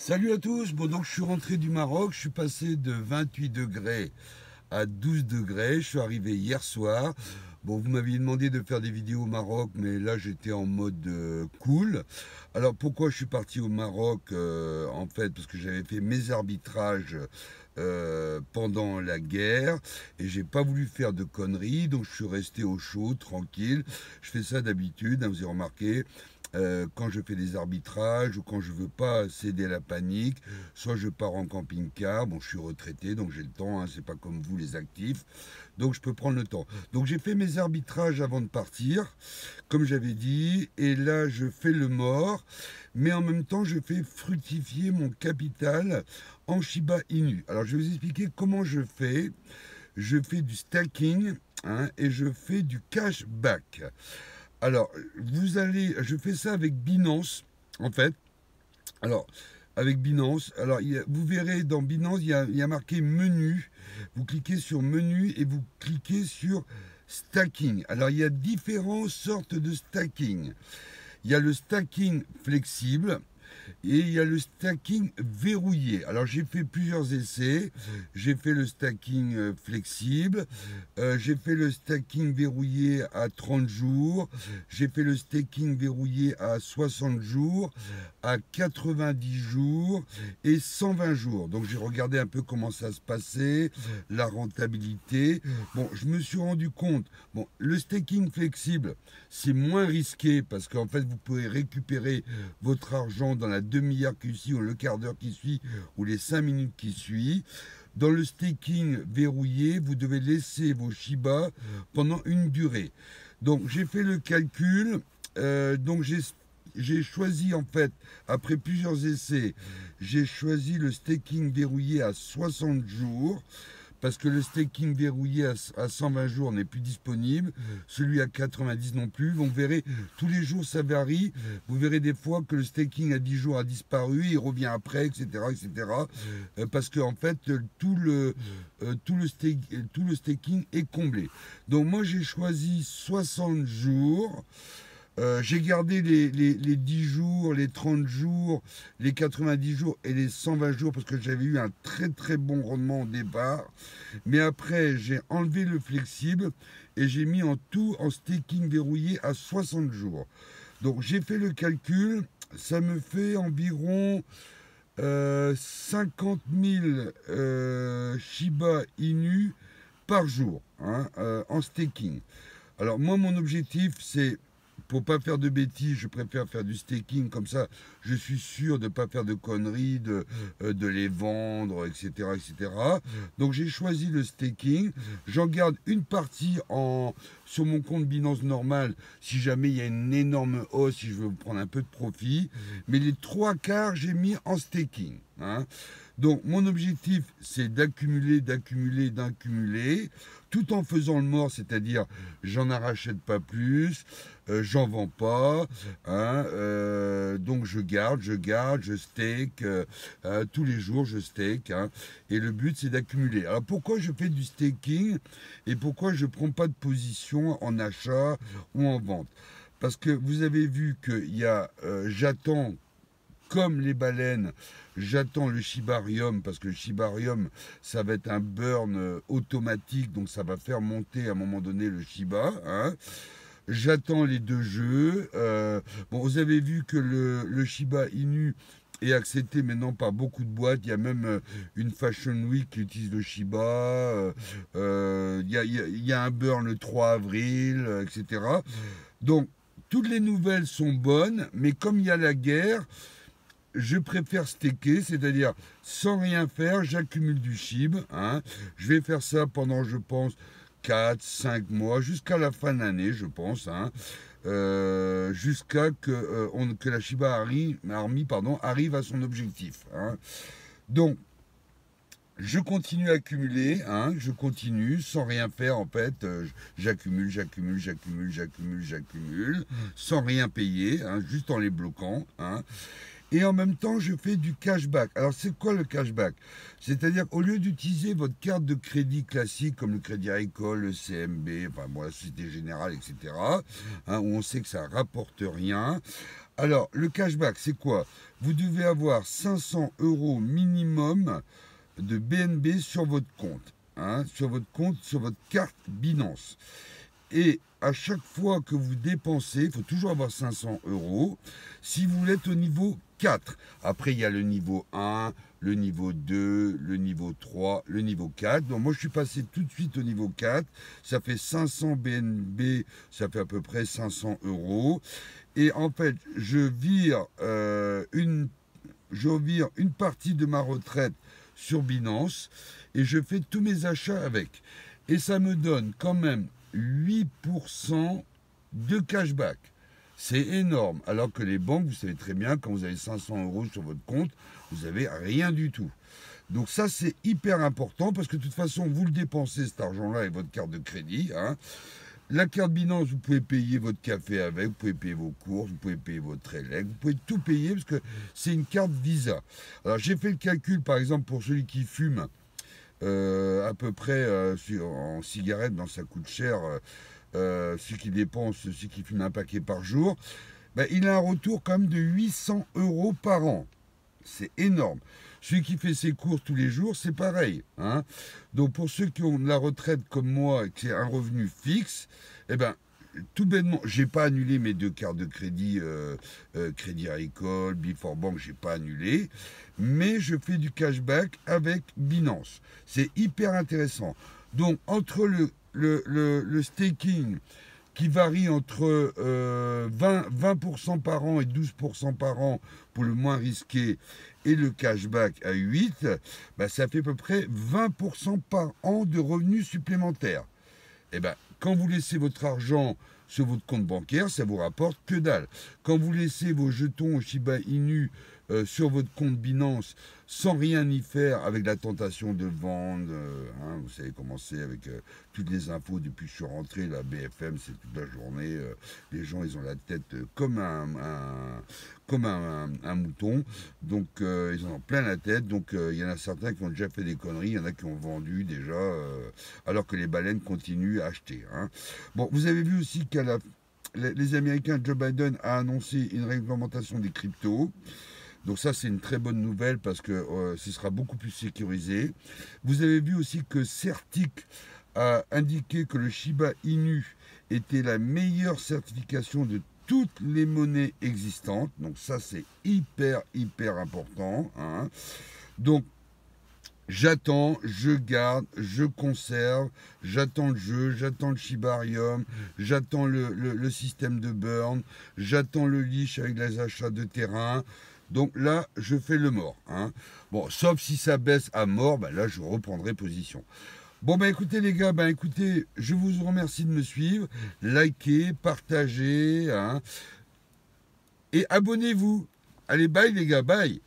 Salut à tous, bon donc je suis rentré du Maroc, je suis passé de 28 degrés à 12 degrés, je suis arrivé hier soir. Bon, vous m'aviez demandé de faire des vidéos au Maroc, mais là j'étais en mode cool. Alors pourquoi je suis parti au Maroc en fait, parce que j'avais fait mes arbitrages pendant la guerre et j'ai pas voulu faire de conneries, donc je suis resté au chaud, tranquille. Je fais ça d'habitude, hein, vous avez remarqué. Quand je fais des arbitrages ou quand je veux pas céder à la panique, soit je pars en camping-car, bon je suis retraité donc j'ai le temps, hein, c'est pas comme vous les actifs, donc je peux prendre le temps. Donc j'ai fait mes arbitrages avant de partir, comme j'avais dit, et là je fais le mort, mais en même temps je fais fructifier mon capital en Shiba Inu. Alors je vais vous expliquer comment je fais. Je fais du stacking, hein, et je fais du cashback. Alors, je fais ça avec Binance, en fait. Alors, avec Binance, alors vous verrez dans Binance, il y a marqué menu. Vous cliquez sur menu et vous cliquez sur stacking. Alors, il y a différentes sortes de stacking. Il y a le stacking flexible. Et il y a le stacking verrouillé. Alors j'ai fait plusieurs essais. J'ai fait le stacking flexible. J'ai fait le stacking verrouillé à 30 jours. J'ai fait le stacking verrouillé à 60 jours, à 90 jours et 120 jours. Donc j'ai regardé un peu comment ça se passait, la rentabilité. Bon, je me suis rendu compte, bon, le stacking flexible, c'est moins risqué parce qu'en fait, vous pouvez récupérer votre argent dans la demi-heure qui suit ou le quart d'heure qui suit ou les 5 minutes qui suivent. Dans le staking verrouillé, vous devez laisser vos Shiba pendant une durée. Donc j'ai fait le calcul, donc j'ai choisi en fait, après plusieurs essais, j'ai choisi le staking verrouillé à 60 jours parce que le staking verrouillé à 120 jours n'est plus disponible, celui à 90 non plus. Vous verrez, tous les jours ça varie. Vous verrez des fois que le staking à 10 jours a disparu, il revient après, etc. etc. Parce qu'en fait, tout le staking est comblé. Donc moi j'ai choisi 60 jours. J'ai gardé les 10 jours, les 30 jours, les 90 jours et les 120 jours parce que j'avais eu un très très bon rendement au départ. Mais après, j'ai enlevé le flexible et j'ai mis en tout en staking verrouillé à 60 jours. Donc j'ai fait le calcul, ça me fait environ 50 000 Shiba Inu par jour, hein, en staking. Alors moi, mon objectif, c'est pour pas faire de bêtises, je préfère faire du staking, comme ça je suis sûr de ne pas faire de conneries, de les vendre, etc. etc. Donc j'ai choisi le staking, j'en garde une partie sur mon compte Binance normal, si jamais il y a une énorme hausse, si je veux prendre un peu de profit, mais les trois quarts j'ai mis en staking, hein. Donc mon objectif c'est d'accumuler, d'accumuler, d'accumuler, tout en faisant le mort, c'est-à-dire j'en rachète pas plus, j'en vends pas, hein, donc je garde, je stake, tous les jours je stake, hein, et le but c'est d'accumuler. Alors pourquoi je fais du staking et pourquoi je prends pas de position en achat ou en vente? Parce que vous avez vu qu'il y a, j'attends comme les baleines, j'attends le shibarium parce que le shibarium, ça va être un burn automatique, donc ça va faire monter à un moment donné le shiba, hein. J'attends les deux jeux. Bon, vous avez vu que le Shiba Inu est accepté maintenant par beaucoup de boîtes. Il y a même une Fashion Week qui utilise le Shiba. Il y a un burn le 3 avril, etc. Donc, toutes les nouvelles sont bonnes, mais comme il y a la guerre, je préfère staker, c'est-à-dire sans rien faire, j'accumule du SHIB, hein. Je vais faire ça pendant, je pense, 4, 5 mois, jusqu'à la fin de l'année, je pense, hein. Jusqu'à que la Shiba Army arrive à son objectif, hein. Donc, je continue à accumuler, hein, je continue sans rien faire en fait. J'accumule, j'accumule, j'accumule, j'accumule, j'accumule, sans rien payer, hein, juste en les bloquant, hein. Et en même temps, je fais du cashback. Alors, c'est quoi le cashback? C'est-à-dire qu'au lieu d'utiliser votre carte de crédit classique comme le Crédit Agricole, le CMB, enfin bon, la Société Générale, etc., hein, où on sait que ça rapporte rien, Alors, le cashback, c'est quoi? Vous devez avoir 500 € minimum de BNB sur votre compte. Hein, sur votre carte Binance. Et à chaque fois que vous dépensez, il faut toujours avoir 500 €. Si vous êtes au niveau 4. Après, il y a le niveau 1, le niveau 2, le niveau 3, le niveau 4. Donc moi, je suis passé tout de suite au niveau 4. Ça fait 500 BNB, ça fait à peu près 500 €. Et en fait, je vire une partie de ma retraite sur Binance et je fais tous mes achats avec. Et ça me donne quand même 8% de cashback. C'est énorme. Alors que les banques, vous savez très bien, quand vous avez 500 € sur votre compte, vous n'avez rien du tout. Donc ça, c'est hyper important parce que de toute façon, vous le dépensez cet argent-là avec votre carte de crédit. Hein. La carte Binance, vous pouvez payer votre café avec, vous pouvez payer vos courses, vous pouvez payer votre élec, vous pouvez tout payer parce que c'est une carte Visa. Alors j'ai fait le calcul, par exemple, pour celui qui fume, à peu près en cigarette, ben, ça coûte cher. Celui qui dépense, celui qui fume un paquet par jour, ben, il a un retour quand même de 800 € par an. C'est énorme. Celui qui fait ses courses tous les jours, c'est pareil. Hein. Donc pour ceux qui ont de la retraite comme moi, qui est un revenu fixe, eh ben, tout bêtement, j'ai pas annulé mes 2 cartes de crédit, Crédit Agricole, Before Bank, j'ai pas annulé, mais je fais du cashback avec Binance. C'est hyper intéressant. Donc entre le staking qui varie entre 20% par an et 12% par an pour le moins risqué, et le cashback à 8, bah ça fait à peu près 20% par an de revenus supplémentaires. Et ben, quand vous laissez votre argent sur votre compte bancaire, ça vous rapporte que dalle. Quand vous laissez vos jetons au Shiba Inu sur votre compte Binance sans rien y faire, avec la tentation de vendre, hein, vous savez comment c'est avec toutes les infos depuis que je suis rentré, la BFM, c'est toute la journée, les gens ils ont la tête comme un mouton, donc ils en ont plein la tête, donc il y en a certains qui ont déjà fait des conneries, il y en a qui ont vendu déjà, alors que les baleines continuent à acheter. Hein. Bon, vous avez vu aussi les Américains, Joe Biden a annoncé une réglementation des cryptos. Donc ça, c'est une très bonne nouvelle parce que ce sera beaucoup plus sécurisé. Vous avez vu aussi que Certic a indiqué que le Shiba Inu était la meilleure certification de toutes les monnaies existantes. Donc ça, c'est hyper, hyper important. Hein. Donc, j'attends, je garde, je conserve, j'attends le jeu, j'attends le Shibarium, j'attends le système de burn, j'attends le leash avec les achats de terrain. Donc là, je fais le mort. Hein. Bon, sauf si ça baisse à mort, ben là, je reprendrai position. Bon, ben écoutez les gars, ben écoutez, je vous remercie de me suivre. Likez, partagez, hein, et abonnez-vous. Allez, bye les gars, bye.